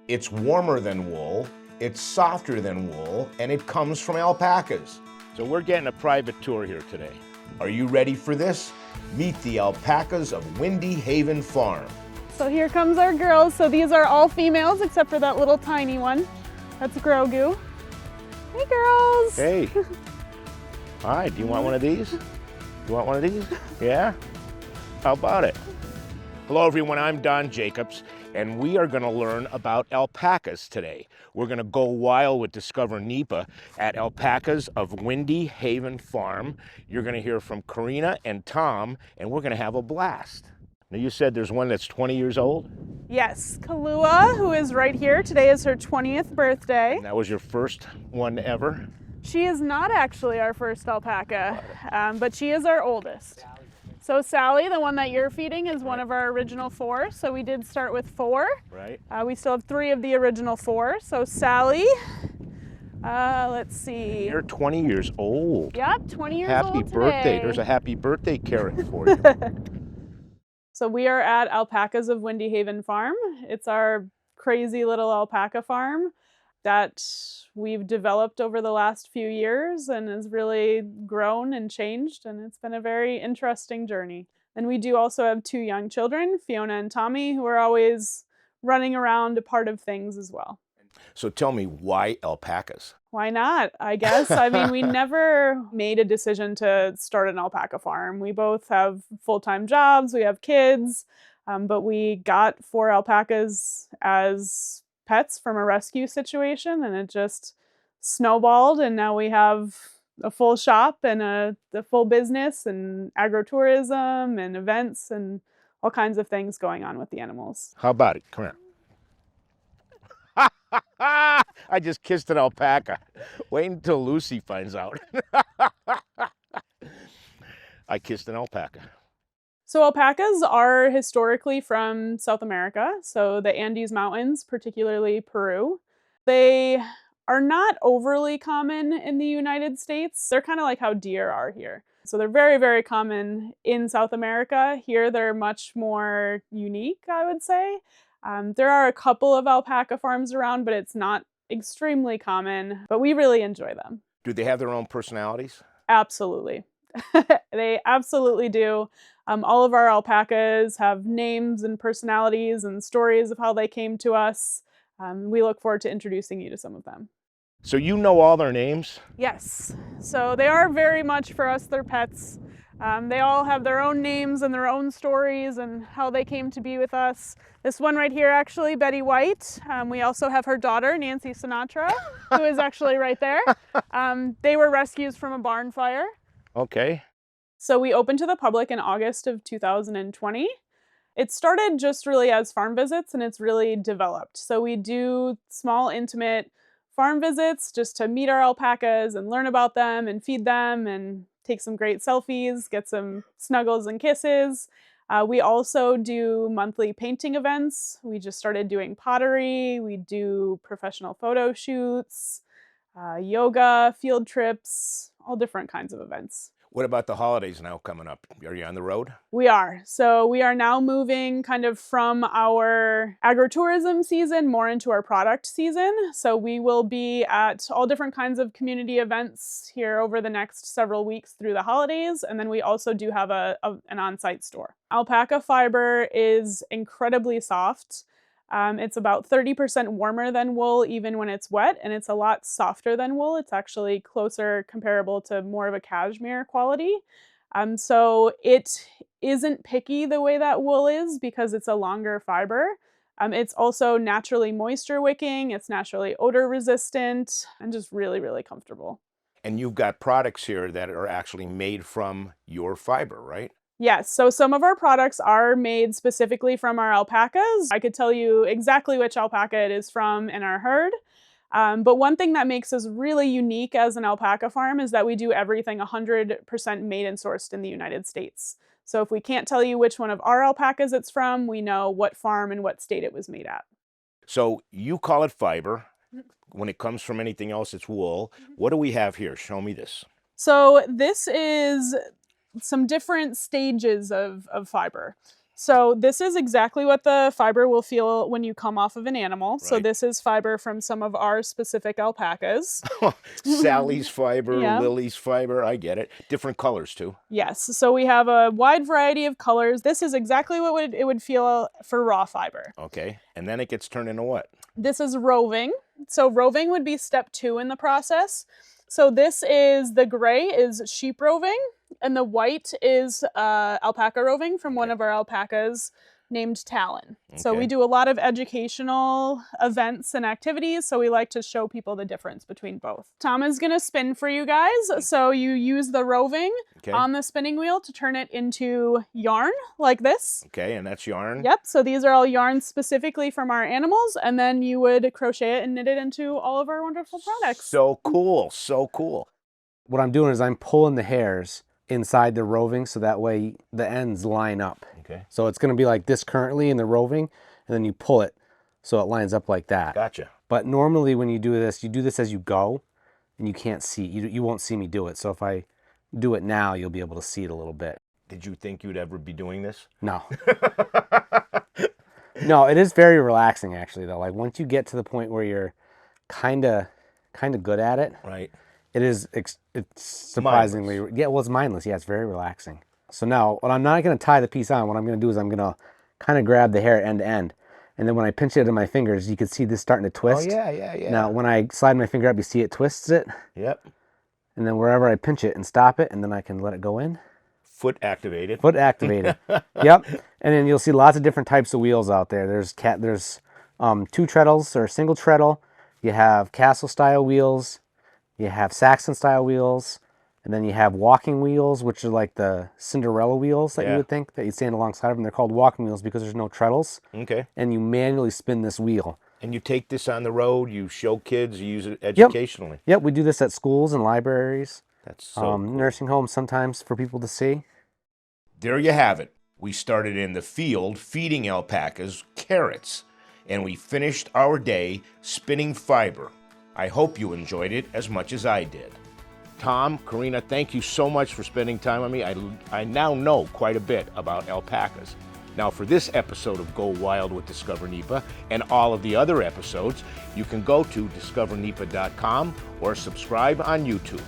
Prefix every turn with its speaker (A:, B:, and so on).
A: It's warmer than wool, it's softer than wool, and it comes from alpacas.
B: So we're getting a private tour here today.
A: Are you ready for this? Meet the alpacas of Windy Haven Farm.
C: So here comes our girls. So these are all females except for that little tiny one. That's 𝗄𝗏𝗀𝗃𝗃. Hey girls.
B: Hey. Hi, do you want one of these? You want one of these? Yeah? How about it? Hello everyone, I'm Don Jacobs, and we are going to learn about alpacas today. We're going to go wild with DiscoverNEPA at Alpacas of Windy Haven Farm. You're going to hear from Carina and Tom, and we're going to have a blast. Now you said there's one that's 20 years old?
C: Yes, 𝗄𝗏𝗪, who is right here. Today is her 20th birthday.
B: And that was your first one ever?
C: She is not actually our first alpaca, but she is our oldest. So Sally, the one that you're feeding, is one of our original 4. So we did start with 4.
B: Right.
C: We still have 3 of the original 4. So Sally, let's see.
B: You're 20 years old.
C: Yep, 20 years
B: Happy
C: old
B: birthday.
C: today.
B: There's a happy birthday carrot for you.
C: So we are at Alpacas of Windy Haven Farm. It's our crazy little alpaca farm that we've developed over the last few years and has really grown and changed, and it's been a very interesting journey. And we do also have 2 young children, Fiona and Tommy, who are always running around a part of things as well.
A: So tell me, why alpacas?
C: Why not, I guess? I mean, we never made a decision to start an alpaca farm. We both have full-time jobs, we have kids, but we got 4 alpacas as pets from a rescue situation, and it just snowballed, and now we have a full shop and the full business and agritourism and events and all kinds of things going on with the animals.
B: How about it? Come here. I just kissed an alpaca. Wait until Lucy finds out. I kissed an alpaca.
C: So alpacas are historically from South America, so the Andes Mountains, particularly Peru. They are not overly common in the United States. They're kind of like how deer are here. So they're very, very common in South America. Here they're much more unique, I would say. There are a couple of alpaca farms around, but it's not extremely common, but we really enjoy them.
A: Do they have their own personalities?
C: Absolutely. They absolutely do. All of our alpacas have names and personalities and stories of how they came to us. We look forward to introducing you to some of them.
B: So you know all their names?
C: Yes. So they are very much, for us, their pets. They all have their own names and their own stories and how they came to be with us. This one right here, actually, Betty White. We also have her daughter, Nancy Sinatra, who is actually right there. They were rescues from a barn fire.
B: Okay.
C: So we opened to the public in August of 2020. It started just really as farm visits, and it's really developed. So we do small, intimate farm visits just to meet our alpacas and learn about them and feed them and take some great selfies, get some snuggles and kisses. We also do monthly painting events. We just started doing pottery. We do professional photo shoots, yoga, field trips, all different kinds of events.
A: What about the holidays now coming up? Are you on the road?
C: We are. So we are now moving kind of from our agritourism season more into our product season. So we will be at all different kinds of community events here over the next several weeks through the holidays. And then we also do have an on-site store. Alpaca fiber is incredibly soft. It's about 30% warmer than wool even when it's wet, and it's a lot softer than wool. It's actually closer, comparable to more of a cashmere quality. So it isn't picky the way that wool is because it's a longer fiber. It's also naturally moisture wicking, it's naturally odor resistant, and just really, really comfortable.
A: And you've got products here that are actually made from your fiber, right?
C: Yes, so some of our products are made specifically from our alpacas. I could tell you exactly which alpaca it is from in our herd. But one thing that makes us really unique as an alpaca farm is that we do everything 100% made and sourced in the United States. So if we can't tell you which one of our alpacas it's from, we know what farm and what state it was made at.
A: So you call it fiber. When it comes from anything else, it's wool. What do we have here? Show me this.
C: So this is some different stages of fiber. So this is exactly what the fiber will feel when you come off of an animal. So
A: Right.
C: this is fiber from some of our specific alpacas.
A: Sally's fiber,
C: Yeah.
A: Lily's fiber, I get it. Different colors too.
C: Yes, so we have a wide variety of colors. This is exactly what it would feel for raw fiber.
A: Okay, and then it gets turned into what?
C: This is roving. So roving would be step 2 in the process. So this is, the gray is sheep roving, and the white is alpaca roving from one of our alpacas named Talon. So we
A: Okay.
C: do a lot of educational events and activities, so we like to show people the difference between both. Tom is gonna spin for you guys. So you use the roving
A: Okay.
C: on the spinning wheel to turn it into yarn like this.
A: Okay, and that's yarn.
C: Yep, so these are all yarns specifically from our animals, and then you would crochet it and knit it into all of our wonderful products.
A: So cool, so cool.
D: What I'm doing is I'm pulling the hairs inside the roving so that way the ends line up.
A: Okay,
D: So it's going to be like this currently in the roving, and then you pull it so it lines up like that.
A: gotcha.
D: But normally when you do this as you go, and you can't see, you won't see me do it. So if I do it now, you'll be able to see it a little bit.
A: Did you think you'd ever be doing this?
D: No. No, it is very relaxing actually though. Like once you get to the point where you're kind of good at it,
A: Right.
D: it's surprisingly, yeah, well, it's mindless. Yeah, it's very relaxing. So now, when I'm not going to tie the piece on, what I'm going to do is I'm going to kind of grab the hair end to end. And then when I pinch it in my fingers, you can see this starting to twist.
A: Oh, yeah.
D: Now, when I slide my finger up, you see it twists it.
A: Yep.
D: And then wherever I pinch it and stop it, and then I can let it go in.
A: Foot activated.
D: Foot activated. Yep. And then you'll see lots of different types of wheels out there. There's 2 treadles or single treadle. You have castle style wheels. You have Saxon style wheels. And then you have walking wheels, which are like the Cinderella wheels that you
A: Yeah.
D: would think that you'd stand alongside of them. They're called walking wheels because there's no treadles.
A: Okay.
D: And you manually spin this wheel.
A: And you take this on the road, you show kids, you use it educationally.
D: Yep, we do this at schools and libraries,
A: That's so cool.
D: nursing homes sometimes for people to see.
A: There you have it. We started in the field feeding alpacas carrots, and we finished our day spinning fiber. I hope you enjoyed it as much as I did. Tom, Carina, thank you so much for spending time with me. I now know quite a bit about alpacas. Now, for this episode of Go Wild with Discover NEPA and all of the other episodes, you can go to discovernepa.com or subscribe on YouTube.